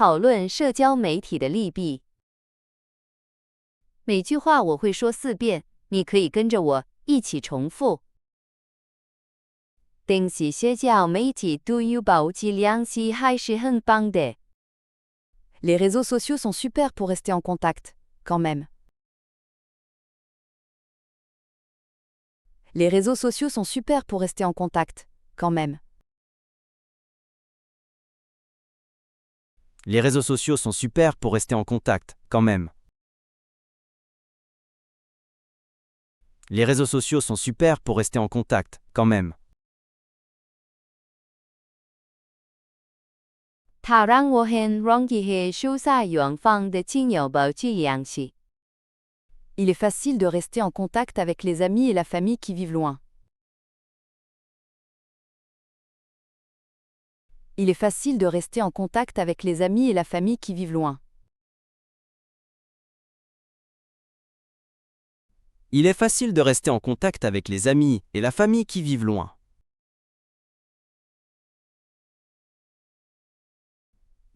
讨论社交媒体的利弊。每句话我会说4遍，你可以跟着我一起重复。定時社交媒體對於保持聯繫還是很棒的。Les réseaux sociaux sont super pour rester en contact, quand même. Les réseaux sociaux sont super pour rester en contact, quand même. Les réseaux sociaux sont super pour rester en contact, quand même. Les réseaux sociaux sont super pour rester en contact, quand même. 它讓我很容易和疏散遠方的親友保持聯繫。Il est facile de rester en contact avec les amis et la famille qui vivent loin. Il est facile de rester en contact avec les amis et la famille qui vivent loin. Il est facile de rester en contact avec les amis et la famille qui vivent loin.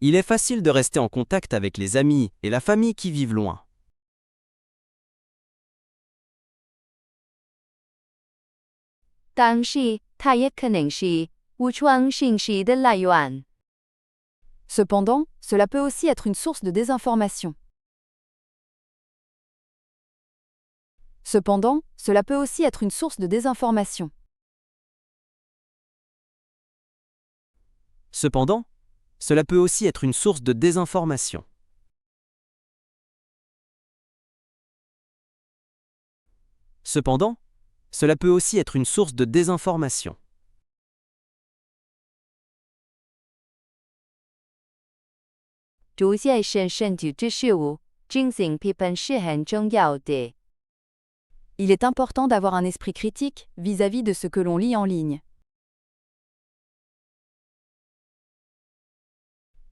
Il est facile de rester en contact avec les amis et la famille qui vivent loin. 但是，它也可能是误傳信息的來源。Cependant, cela peut aussi être une source de désinformation. Cependant, cela peut aussi être une source de désinformation. Cependant, cela peut aussi être une source de désinformation. Cependant, cela peut aussi être une source de désinformation. 逐漸審慎地知事物進行批判是很重要的。Il est important d'avoir un esprit critique vis-à-vis de ce que l'on lit en ligne.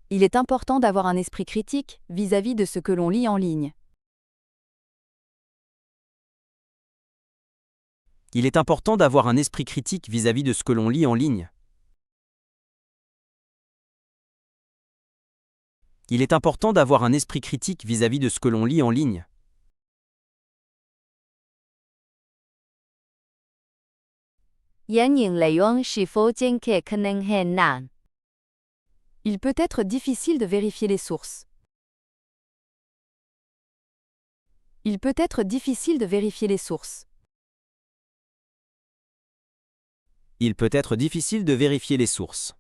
Il est important d'avoir un esprit critique vis-à-vis de ce que l'on lit en ligne. Il est important d'avoir un esprit critique vis-à-vis de ce que l'on lit en ligne. Il est important d'avoir un esprit critique vis-à-vis de ce que l'on lit en ligne. Il peut être difficile de vérifier les sources. Il peut être difficile de vérifier les sources. Il peut être difficile de vérifier les sources.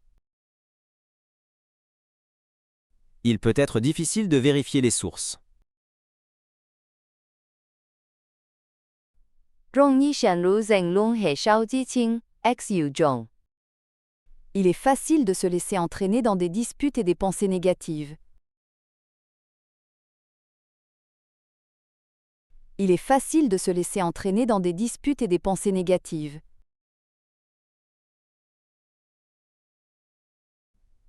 Il peut être difficile de vérifier les sources. 容易陷入爭論和小激情 XU 中。Il est facile de se laisser entraîner dans des disputes et des pensées négatives. Il est facile de se laisser entraîner dans des disputes et des pensées négatives.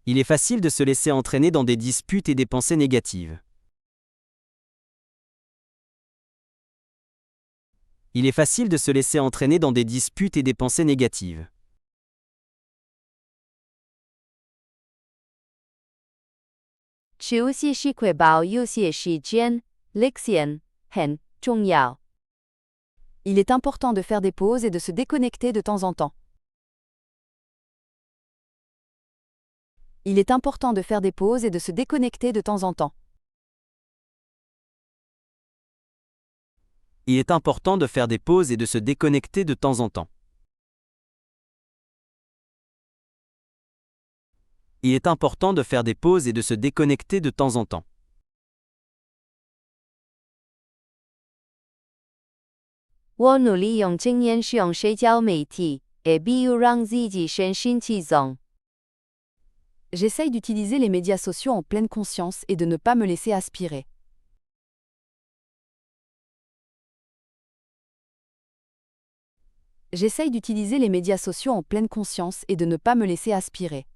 Il est facile de se laisser entraîner dans des disputes et des pensées négatives. Il est facile de se laisser entraîner dans des disputes et des pensées négatives. 休息是确保有些时间离线很重要。Il est important de faire des pauses et de se déconnecter de temps en temps. Il est important de faire des pauses et de se déconnecter de temps en temps. Il est important de faire des pauses et de se déconnecter de temps en temps. Il est important de faire des pauses et de se déconnecter de temps en temps. 我努力用经验使用社交媒体，也比如让自己身心轻松。J'essaye d'utiliser les médias sociaux en pleine conscience et de ne pas me laisser aspirer. J'essaye d'utiliser les médias sociaux en pleine conscience et de ne pas me laisser aspirer.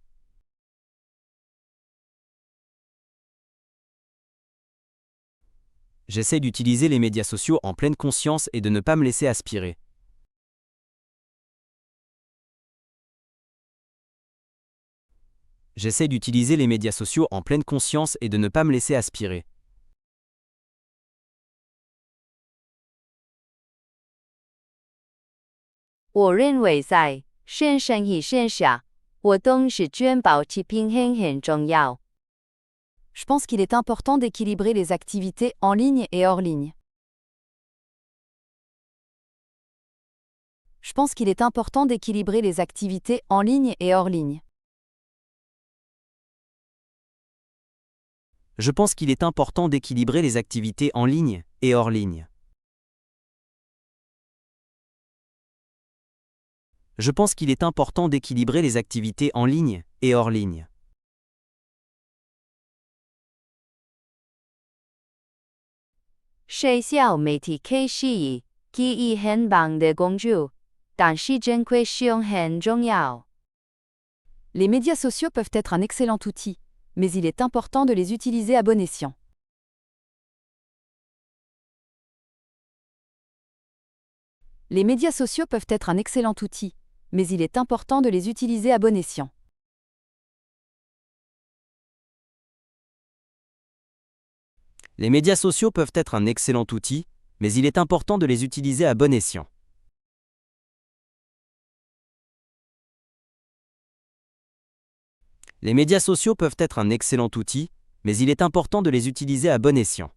J'essaie d'utiliser les médias sociaux en pleine conscience et de ne pas me laisser aspirer. J'essaie d'utiliser les médias sociaux en pleine conscience et de ne pas me laisser aspirer. 我认为在线上与线下活动之间保持平衡很重要。Je pense qu'il est important d'équilibrer les activités en ligne et hors ligne. Je pense qu'il est important d'équilibrer les activités en ligne et hors ligne. Je pense qu'il est important d'équilibrer les activités en ligne et hors ligne. Je pense qu'il est important d'équilibrer les activités en ligne et hors ligne. 社交媒体可以是一个很棒的工具，但是正确使用很重要。Les médias sociaux peuvent être un excellent outil, mais il est important de les utiliser à bon escient. Les médias sociaux peuvent être un excellent outil, mais il est important de les utiliser à bon escient. Les médias sociaux peuvent être un excellent outil, mais il est important de les utiliser à bon escient. Les médias sociaux peuvent être un excellent outil, mais il est important de les utiliser à bon escient.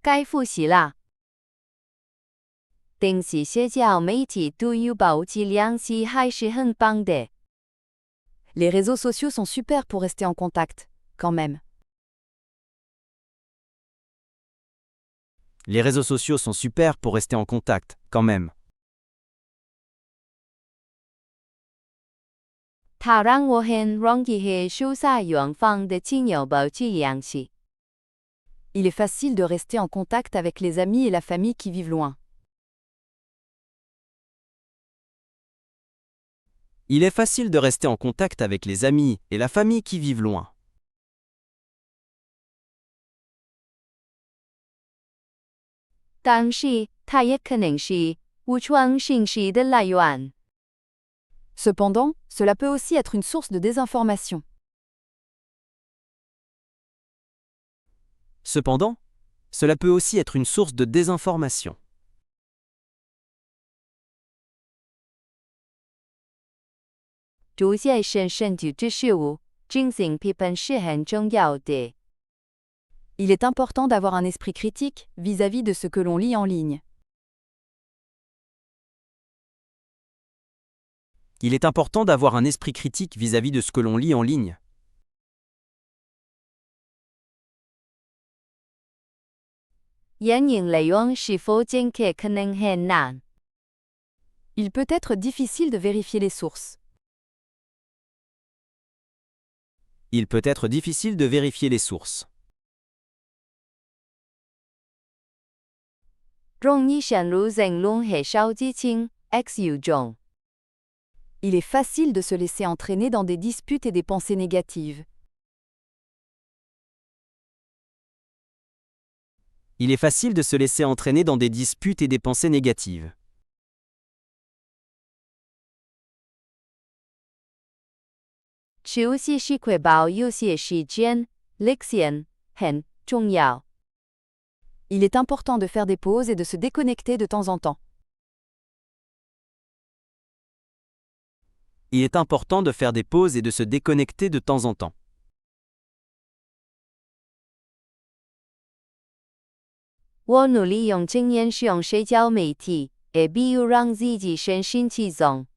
« 该复习啦。电子社交媒体对于保持联系还是很棒的。 Les réseaux sociaux sont super pour rester en contact, quand même. Les réseaux sociaux sont super pour rester en contact, quand même. 它让我很容易和疏散远方的亲友保持联系。 Il est facile de rester en contact avec les amis et la famille qui vivent loin. Il est facile de rester en contact avec les amis et la famille qui vivent loin. 但是，它也可能是误传信息的来源。 Cependant, cela peut aussi être une source de désinformation. Cependant, cela peut aussi être une source de désinformation. 注解身身体之事物，进行批判是很重要的。 Il est important d'avoir un esprit critique vis-à-vis de ce que l'on lit en ligne. Il est important d'avoir un esprit critique vis-à-vis de ce que l'on lit en ligne. Il peut être difficile de vérifier les sources. Il peut être difficile de vérifier les sources. 容易陷入争论和小激情 XU 中。 Il est facile de se laisser entraîner dans des disputes et des pensées négatives. Il est facile de se laisser entraîner dans des disputes et des pensées négatives. 休息是确保有些时间 Lexian 很重要。 Il est important de faire des pauses et de se déconnecter de temps en temps. Il est important de faire des pauses et de se déconnecter de temps en temps. 我努力用经验使用社交媒体，也比如让自己身心其中。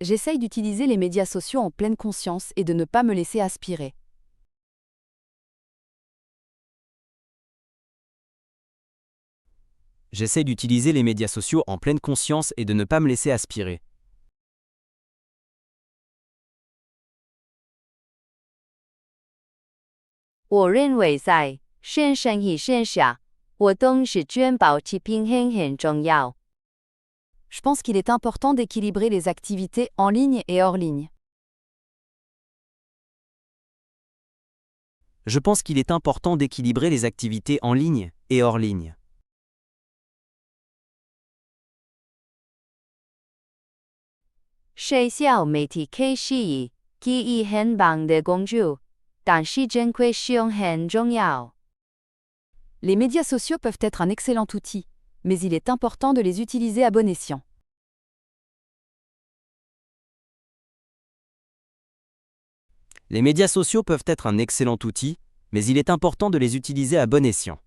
J'essaye d'utiliser les médias sociaux en pleine conscience et de ne pas me laisser aspirer. J'essaie d'utiliser les médias sociaux en pleine conscience et de ne pas me laisser aspirer. 我认为在线上与线下活动之间保持平衡很重要。 Je pense qu'il est important d'équilibrer les activités en ligne et hors ligne. Je pense qu'il est important d'équilibrer les activités en ligne et hors ligne. 社交媒體可以給予很棒的工具，但是正確使用很重要。Les médias sociaux peuvent être un excellent outil, mais il est important de les utiliser à bon escient. Les médias sociaux peuvent être un excellent outil, mais il est important de les utiliser à bon escient.